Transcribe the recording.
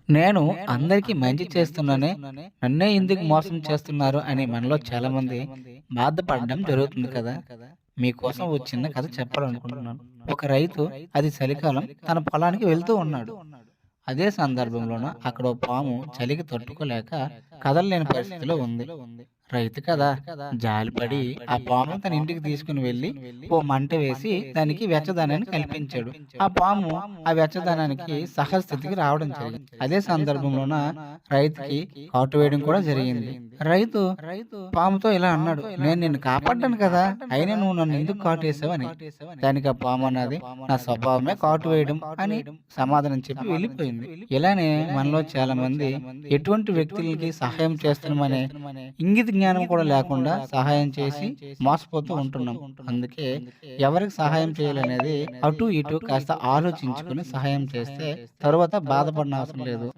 నేను అందరికీ మంచి చేస్తున్నానే, నన్నే ఎందుకు మోసం చేస్తున్నారు అని మనలో చాలామంది బాధపడడం జరుగుతుంది కదా! మీకోసం ఓ చిన్న కథ చెప్పాలనుకుంటున్నాను. ఒక రైతు అది చలికాలం తన పొలానికి వెళ్తూ ఉన్నాడు. అదే సందర్భంలోన అక్కడ ఓ పాము చలికి తట్టుకోలేక కదలలేని పరిస్థితిలో ఉంది. రైతు కదా జాలిపడి ఆ పామును తన ఇంటికి తీసుకుని వెళ్ళి ఓ మంట వేసి దానికి వెచ్చదనాన్ని కల్పించాడు. ఆ పాము ఆ వెచ్చదనానికి సహజస్థితికి రావడం జరిగింది. అదే సందర్భంలోన రైతుకి కాటు వేయడం కూడా జరిగింది. రైతు పాముతో ఇలా అన్నాడు, నేను నిన్ను కాపాడ్డాను కదా, అయినా నువ్వు నన్ను ఎందుకు కాటేసావని. దానికి ఆ పాము అన్నది, నా స్వభావమే కాటు వేయడం అని సమాధానం చెప్పి వెళ్ళిపోయింది. ఇలానే మనలో చాలా మంది ఎటువంటి వ్యక్తులకి సహాయం చేస్తున్నామనే ఇంగిత జ్ఞానం కూడా లేకుండా సహాయం చేసి మోసపోతూ ఉంటున్నాం. అందుకే ఎవరికి సహాయం చేయాలనేది అటు ఇటు కాస్త ఆలోచించుకొని సహాయం చేస్తే తరువాత బాధపడిన అవసరం లేదు.